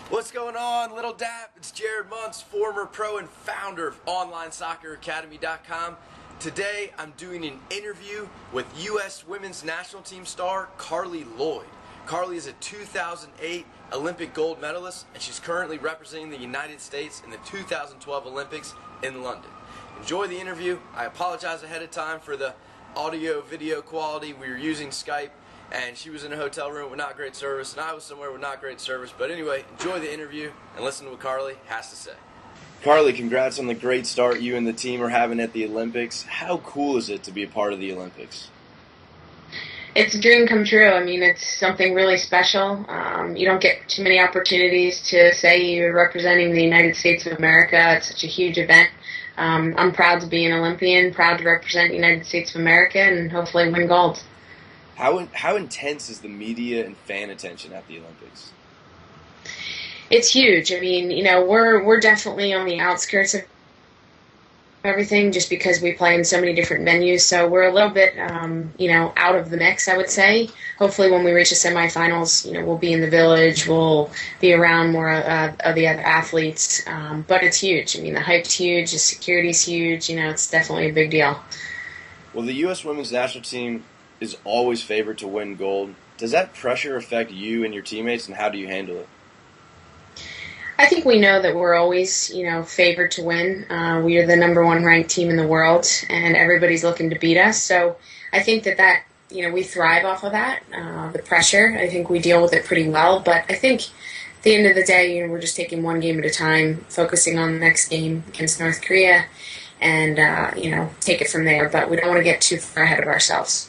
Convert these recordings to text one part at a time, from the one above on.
What's going on, Little Dap? It's Jared Muntz, former pro and founder of OnlineSoccerAcademy.com. Today, I'm doing an interview with U.S. Women's National Team star Carli Lloyd. Carli is a 2008 Olympic gold medalist, and she's currently representing the United States in the 2012 Olympics in London. Enjoy the interview. I apologize ahead of time for the audio-video quality. We were using Skype, and she was in a hotel room with not great service, and I was somewhere with not great service. But anyway, enjoy the interview and listen to what Carli has to say. Carli, congrats on the great start you and the team are having at the Olympics. How cool is it to be a part of the Olympics? It's a dream come true. I mean, it's something really special. You don't get too many opportunities to say you're representing the United States of America. It's such a huge event. I'm proud to be an Olympian, proud to represent the United States of America, and hopefully win gold. How intense is the media and fan attention at the Olympics? It's huge. I mean, we're definitely on the outskirts of everything just because we play in so many different venues. So we're a little bit, out of the mix, I would say. Hopefully when we reach the semifinals, we'll be in the village. We'll be around more of the other athletes. But it's huge. I mean, the hype's huge. The security's huge. It's definitely a big deal. Well, the U.S. Women's National Team is always favored to win gold. Does that pressure affect you and your teammates, and how do you handle it? I think we know that we're always, favored to win. We are the number one ranked team in the world, and everybody's looking to beat us. So I think that we thrive off of that, the pressure. I think we deal with it pretty well. But I think at the end of the day, we're just taking one game at a time, focusing on the next game against North Korea, and, take it from there. But we don't want to get too far ahead of ourselves.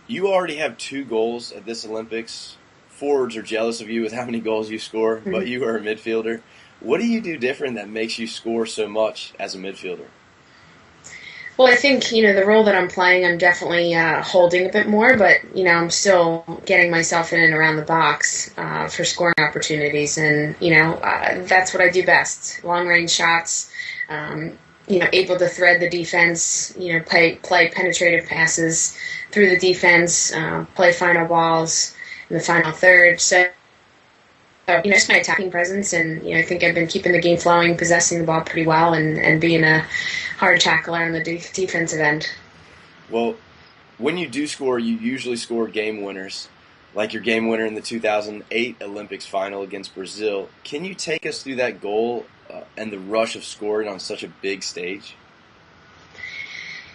You already have 2 goals at this Olympics. Forwards are jealous of you with how many goals you score, but you are a midfielder. What do you do different that makes you score so much as a midfielder? Well, I think, the role that I'm playing, I'm definitely holding a bit more, but, I'm still getting myself in and around the box for scoring opportunities, and, that's what I do best. Long-range shots, able to thread the defense, play penetrative passes through the defense, play final balls in the final third. So, it's my attacking presence, and, I think I've been keeping the game flowing, possessing the ball pretty well, and being a hard tackler on the defensive end. Well, when you do score, you usually score game winners, like your game winner in the 2008 Olympics final against Brazil. Can you take us through that goal and the rush of scoring on such a big stage?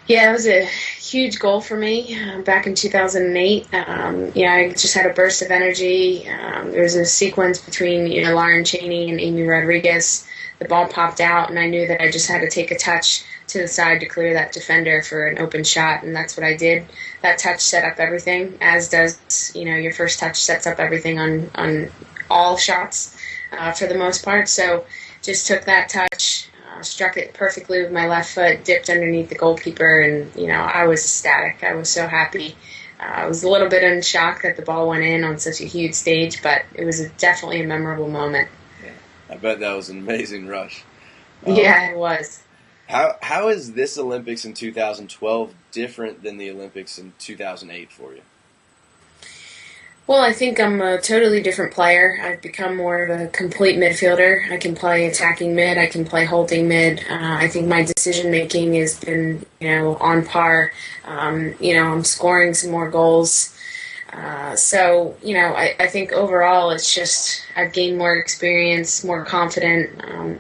Yeah, it was a huge goal for me back in 2008. I just had a burst of energy. There was a sequence between, Lauren Cheney and Amy Rodriguez. The ball popped out, and I knew that I just had to take a touch to the side to clear that defender for an open shot, and that's what I did. That touch set up everything, as does, your first touch sets up everything on all shots for the most part. So just took that touch, struck it perfectly with my left foot, dipped underneath the goalkeeper, and, I was ecstatic. I was so happy. I was a little bit in shock that the ball went in on such a huge stage, but it was definitely a memorable moment. Yeah, I bet that was an amazing rush. Yeah, it was. How is this Olympics in 2012 different than the Olympics in 2008 for you? Well, I think I'm a totally different player. I've become more of a complete midfielder. I can play attacking mid. I can play holding mid. I think my decision-making has been, on par. I'm scoring some more goals. I think overall it's just I've gained more experience, more confident,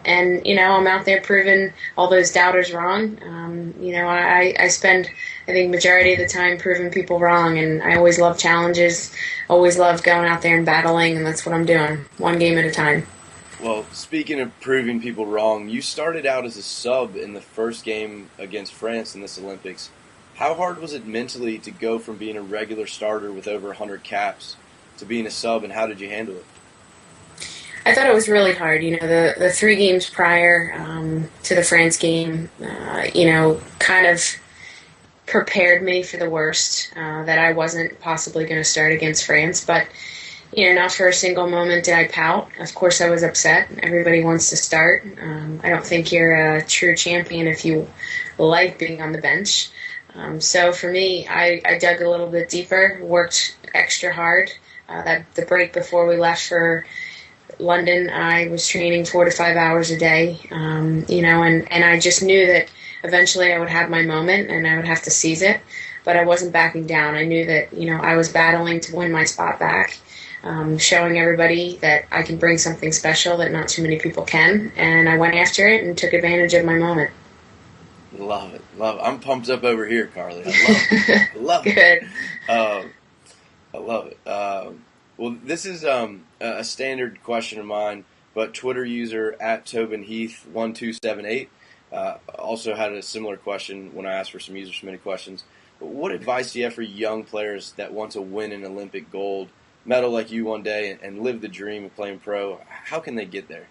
and, I'm out there proving all those doubters wrong. I spend, I think, majority of the time proving people wrong, and I always love challenges, always love going out there and battling, and that's what I'm doing, one game at a time. Well, speaking of proving people wrong, you started out as a sub in the first game against France in this Olympics. How hard was it mentally to go from being a regular starter with over 100 caps to being a sub, and how did you handle it? I thought it was really hard. The 3 games prior to the France game, kind of prepared me for the worst, that I wasn't possibly going to start against France. But, not for a single moment did I pout. Of course I was upset. Everybody wants to start. I don't think you're a true champion if you like being on the bench. So for me, I dug a little bit deeper, worked extra hard. That the break before we left for London, I was training 4 to 5 hours a day, and I just knew that eventually I would have my moment and I would have to seize it, but I wasn't backing down. I knew that, I was battling to win my spot back, showing everybody that I can bring something special that not too many people can, and I went after it and took advantage of my moment. Love it. I'm pumped up over here, Carli. I love it. Good. I love it. Well, this is a standard question of mine, but Twitter user @TobinHeath1278 also had a similar question when I asked for some user-submitted questions. But what advice do you have for young players that want to win an Olympic gold medal like you one day and live the dream of playing pro? How can they get there?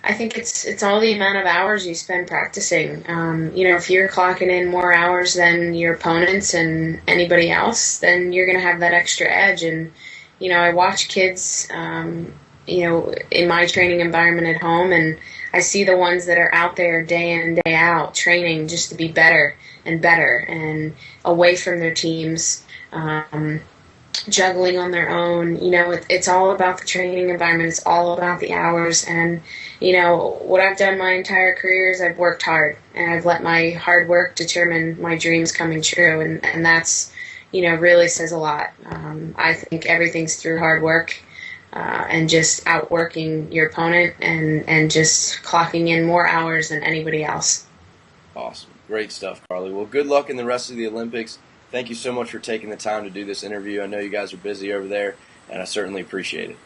I think it's all the amount of hours you spend practicing. If you're clocking in more hours than your opponents and anybody else, then you're going to have that extra edge. And, I watch kids, in my training environment at home, and I see the ones that are out there day in and day out training just to be better and better and away from their teams, juggling on their own. It's all about the training environment. It's all about the hours. And, what I've done my entire career is I've worked hard, and I've let my hard work determine my dreams coming true. And that's, really says a lot. I think everything's through hard work, and just outworking your opponent and just clocking in more hours than anybody else. Awesome. Great stuff, Carli. Well, good luck in the rest of the Olympics. Thank you so much for taking the time to do this interview. I know you guys are busy over there, and I certainly appreciate it.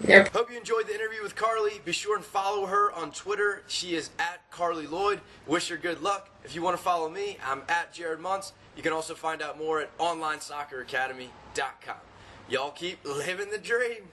Yep. Hope you enjoyed the interview with Carli. Be sure and follow her on Twitter. She is @Carli Lloyd. Wish her good luck. If you want to follow me, I'm @JaredMuntz. You can also find out more at OnlineSoccerAcademy.com. Y'all keep living the dream.